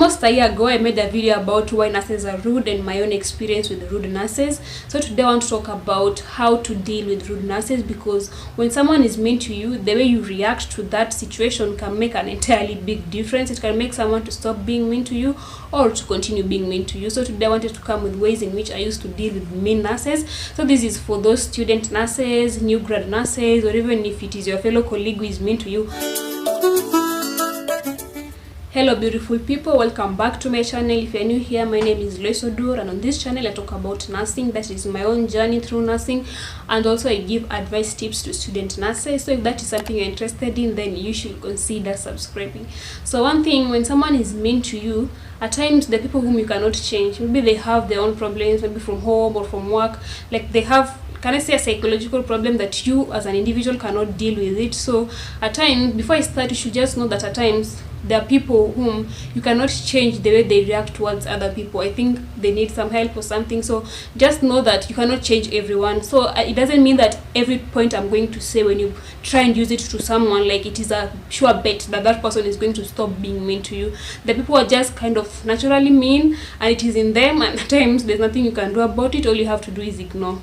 almost a year ago, I made a video about why nurses are rude and my own experience with rude nurses. So today I want to talk about how to deal with rude nurses, because when someone is mean to you, the way you react to that situation can make an entirely big difference. It can make someone to stop being mean to you or to continue being mean to you. So today I wanted to come with ways in which I used to deal with mean nurses. So this is for those student nurses, new grad nurses, or even if it is your fellow colleague who is mean to you. Hello beautiful people, welcome back to my channel. If you're new here, my name is Lois Odur, and on this channel I talk about nursing. That is my own journey through nursing, and also I give advice tips to student nurses. So if that is something you're interested in, then you should consider subscribing. So one thing, when someone is mean to you, at times the people whom you cannot change, maybe they have their own problems, maybe from home or from work, like they have, can I say, a psychological problem that you as an individual cannot deal with it. So at times, before I start, you should just know that at times there are people whom you cannot change the way they react towards other people. I think they need some help or something. So just know that you cannot change everyone. So it doesn't mean that every point I'm going to say, when you try and use it to someone, like it is a sure bet that that person is going to stop being mean to you. The people are just kind of naturally mean, and it is in them, and at times there's nothing you can do about it. All you have to do is ignore.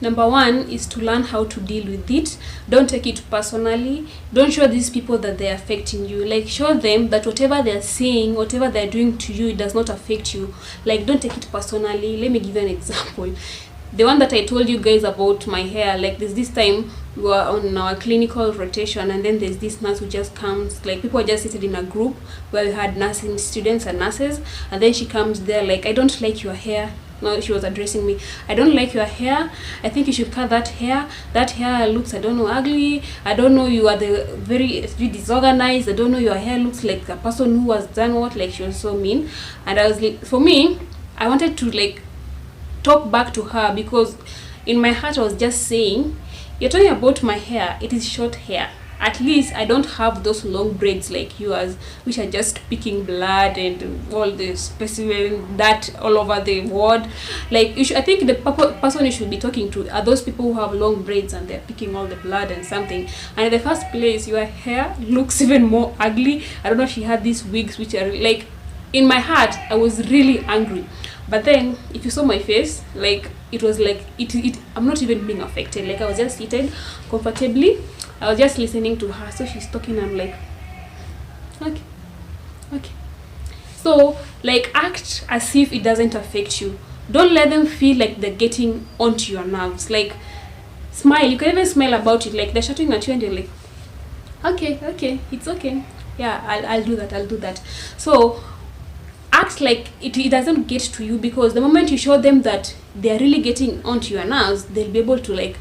Number one is to learn how to deal with it. Don't take it personally. Don't show these people that they're affecting you. Like, show them that whatever they're saying, whatever they're doing to you, it does not affect you. Like, don't take it personally. Let me give you an example. The one that I told you guys about my hair, like there's this time we were on our clinical rotation, and then there's this nurse who just comes, like people are just seated in a group where we had nursing students and nurses, and then she comes there like, I don't like your hair. No, she was addressing me. I don't like your hair. I think you should cut that hair. That hair looks, I don't know, ugly. I don't know, you are very disorganized. I don't know, your hair looks like a person who has done what. Like, she was so mean. And I was like, for me, I wanted to like talk back to her, because in my heart I was just saying, you're talking about my hair. It is short hair. At least I don't have those long braids like yours, which are just picking blood and all the specimen that all over the ward. Like, you should, I think the person you should be talking to are those people who have long braids and they're picking all the blood and something. And in the first place, your hair looks even more ugly. I don't know, she had these wigs which are like, in my heart I was really angry. But then if you saw my face, like it was like I'm not even being affected. Like, I was just seated comfortably. I was just listening to her. So she's talking, I'm like, okay. So like, act as if it doesn't affect you. Don't let them feel like they're getting onto your nerves. Like, smile. You can even smile about it. Like, they're shouting at you and you're like, okay, it's okay. Yeah, I'll do that. So act like it doesn't get to you, because the moment you show them that they're really getting onto your nerves, they'll be able to like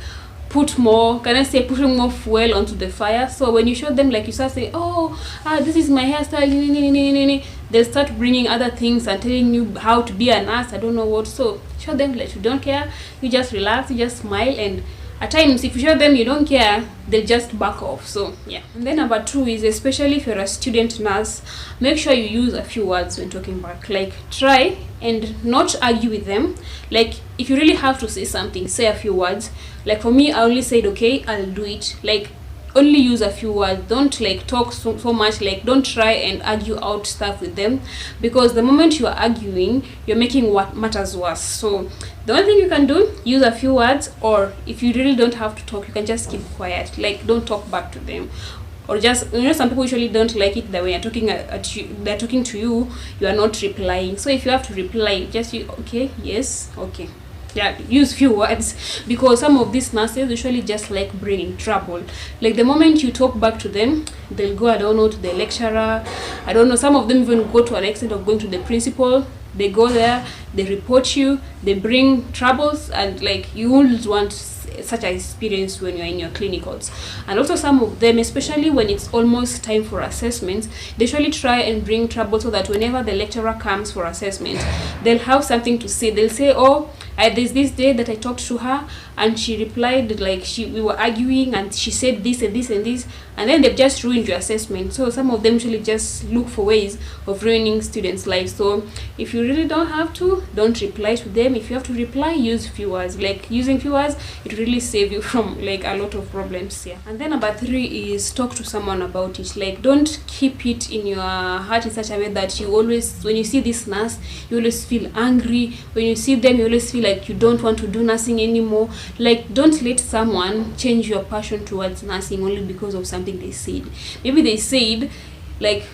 putting more fuel onto the fire. So when you show them, like, you start saying, this is my hairstyle, they'll start bringing other things and telling you how to be a nurse, I don't know what. So show them like you don't care, you just relax, you just smile. And at times, if you show them you don't care, they'll just back off. So yeah. And then number two is, especially if you're a student nurse, make sure you use a few words when talking back. Like, try and not argue with them. Like, if you really have to say something, say a few words. Like for me, I only said, okay, I'll do it. Like, only use a few words. Don't like talk so much. Like, don't try and argue out stuff with them, because the moment you are arguing, you're making what matters worse. So the only thing you can do, use a few words, or if you really don't have to talk, you can just keep quiet. Like, don't talk back to them. Or just, some people usually don't like it that when you're talking at you, they're talking to you, you are not replying. So if you have to reply, just use, okay, yes, okay. Yeah, use few words, because some of these nurses usually just like bringing trouble. Like, the moment you talk back to them, they'll go, I don't know, to the lecturer, I don't know, some of them even go to an extent of going to the principal. They go there, they report you, they bring troubles, and like, you won't want such an experience when you're in your clinicals. And also, some of them, especially when it's almost time for assessments, they usually try and bring trouble, so that whenever the lecturer comes for assessment, they'll have something to say. They'll say, there's this day that I talked to her, and she replied like we were arguing and she said this and this and this, and then they've just ruined your assessment. So some of them usually just look for ways of ruining students' lives. So if you really don't have to, don't reply to them. If you have to reply, use few words. Like using few words, it really save you from like a lot of problems. Yeah. And then number 3 is talk to someone about it. Like don't keep it in your heart in such a way that you always, when you see this nurse, you always feel angry. When you see them, you always feel like you don't want to do nursing anymore. Like don't let someone change your passion towards nursing only because of something they said. Maybe they said like,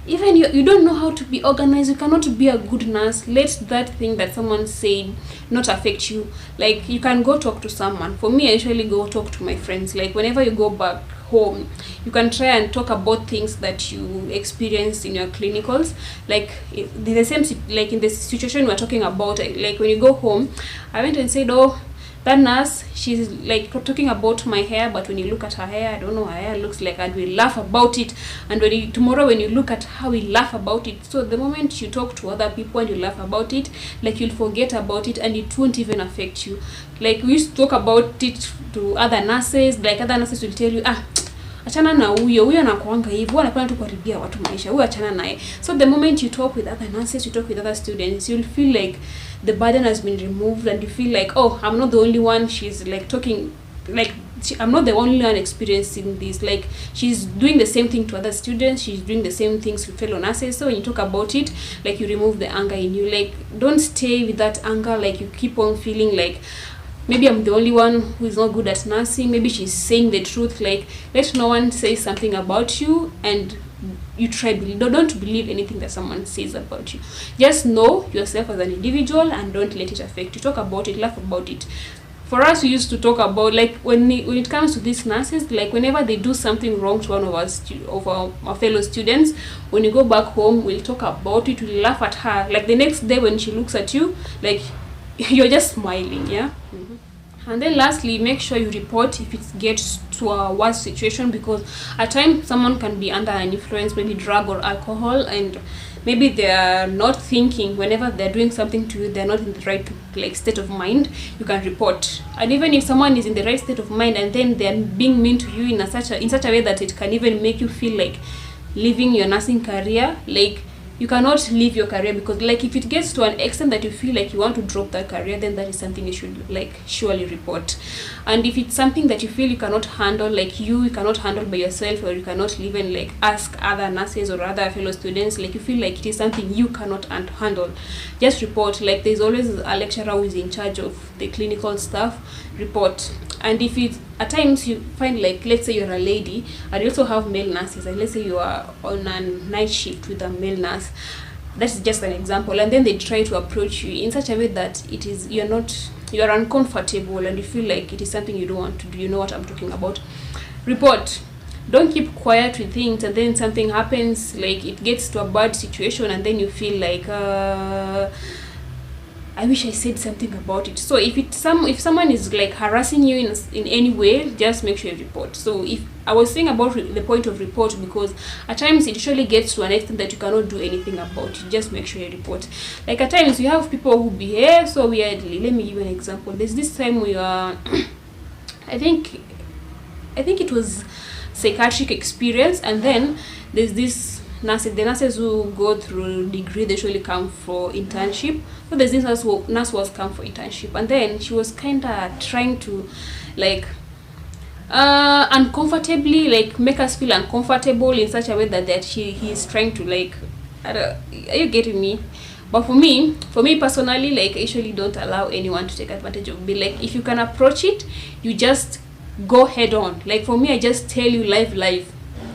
even you don't know how to be organized, you cannot be a good nurse. Let that thing that someone said not affect you. Like you can go talk to someone. For me, I usually go talk to my friends. Like whenever you go back home, you can try and talk about things that you experienced in your clinicals. Like the same, like in the situation we're talking about, like when you go home, I went and said, oh, that nurse, she's like talking about my hair, but when you look at her hair, I don't know, her hair looks like, and we laugh about it. And tomorrow when you look at how we laugh about it, so the moment you talk to other people and you laugh about it, like you'll forget about it and it won't even affect you. Like we used to talk about it to other nurses. Like other nurses will tell you, achana na huyo anakuanga hivi, huwa anapenda tu kuharibia watu maisha, huyo achana naye. So the moment you talk with other nurses, you talk with other students, you'll feel like the burden has been removed and you feel like, oh, I'm not the only one. She's like talking like I'm not the only one experiencing this. Like she's doing the same thing to other students, she's doing the same things with fellow nurses. So when you talk about it, like you remove the anger in you. Like don't stay with that anger. Like you keep on feeling like maybe I'm the only one who is not good at nursing. Maybe she's saying the truth. Like let no one say something about you and you don't believe anything that someone says about you. Just know yourself as an individual and don't let it affect you. Talk about it, laugh about it. For us, we used to talk about, like when it comes to these nurses, like whenever they do something wrong to one of our fellow students, when you go back home, we'll talk about it, we'll laugh at her. Like the next day when she looks at you, like you're just smiling. Yeah. And then lastly, make sure you report if it gets to a worse situation, because at times someone can be under an influence, maybe drug or alcohol, and maybe they are not thinking. Whenever they're doing something to you, they're not in the right like state of mind. You can report. And even if someone is in the right state of mind and then they're being mean to you in such a way that it can even make you feel like leaving your nursing career, like you cannot leave your career, because like if it gets to an extent that you feel like you want to drop that career, then that is something you should like surely report. And if it's something that you feel you cannot handle, like you cannot handle by yourself, or you cannot even like ask other nurses or other fellow students, like you feel like it is something you cannot handle, just report. Like there's always a lecturer who is in charge of the clinical stuff. Report. And if it at times you find, like let's say you're a lady and you also have male nurses, and let's say you are on a night shift with a male nurse, that's just an example, and then they try to approach you in such a way that you are uncomfortable and you feel like it is something you don't want to do. You know what I'm talking about. Report. Don't keep quiet with things and then something happens, like it gets to a bad situation, and then you feel like I wish I said something about it. So if someone is like harassing you in any way, just make sure you report. So if I was saying about the point of report, because at times it usually gets to an extent that you cannot do anything about it, just make sure you report. Like at times you have people who behave so weirdly. Let me give you an example. There's this time we were I think it was psychiatric experience, and then there's this the nurses who go through degree, they usually come for internship. So there's this nurse was come for internship, and then she was kind of trying to like uncomfortably, like make us feel uncomfortable in such a way that he's trying to like, are you getting me? But for me personally, like I usually don't allow anyone to take advantage of me. Like if you can approach it, you just go head on. Like for me, I just tell you live,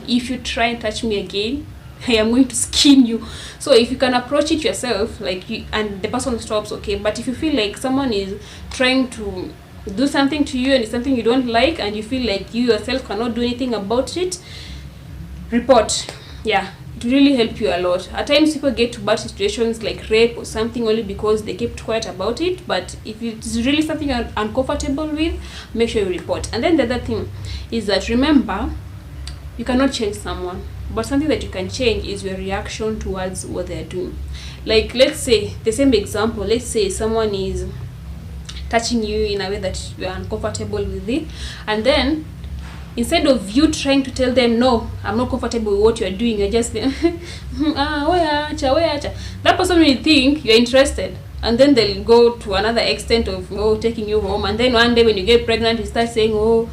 if you try and touch me again, I am going to skin you. So if you can approach it yourself, like and the person stops, okay. But if you feel like someone is trying to do something to you and it's something you don't like, and you feel like you yourself cannot do anything about it, report. Yeah, it will really help you a lot. At times people get to bad situations like rape or something only because they kept quiet about it. But if it's really something you're uncomfortable with, make sure you report. And then the other thing is that, remember, you cannot change someone, but something that you can change is your reaction towards what they're doing. Like let's say the same example, let's say someone is touching you in a way that you are uncomfortable with it, and then instead of you trying to tell them, no, I'm not comfortable with what you're doing, you're just that person will think you're interested, and then they'll go to another extent of taking you home, and then one day when you get pregnant you start saying,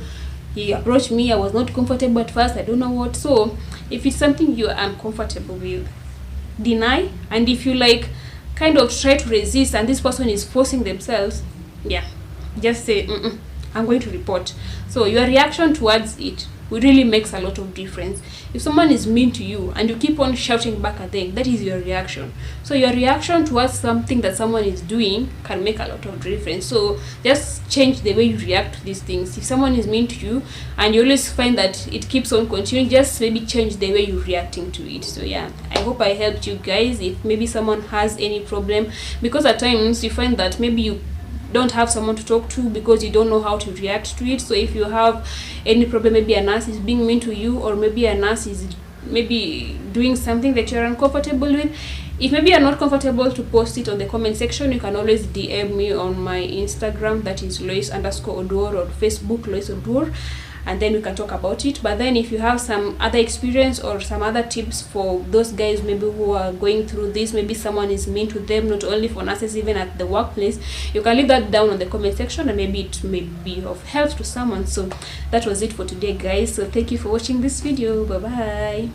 he approached me, I was not comfortable at first, I don't know what. So if it's something you're uncomfortable with, deny. And if you like kind of try to resist and this person is forcing themselves, just say, I'm going to report. So your reaction towards it really makes a lot of difference. If someone is mean to you and you keep on shouting back at them, that is your reaction. So your reaction towards something that someone is doing can make a lot of difference. So just change the way you react to these things. If someone is mean to you and you always find that it keeps on continuing, just maybe change the way you're reacting to it. So I hope I helped you guys. If maybe someone has any problem, because at times you find that maybe you don't have someone to talk to because you don't know how to react to it. So if you have any problem, maybe a nurse is being mean to you, or maybe a nurse is maybe doing something that you're uncomfortable with, if maybe you're not comfortable to post it on the comment section, you can always DM me on my Instagram, that is Lois_Oduor, or Facebook Lois Oduor, and then we can talk about it. But then if you have some other experience or some other tips for those guys maybe who are going through this, maybe someone is mean to them, not only for nurses, even at the workplace, you can leave that down on the comment section and maybe it may be of help to someone. So that was it for today, guys. So thank you for watching this video. Bye bye.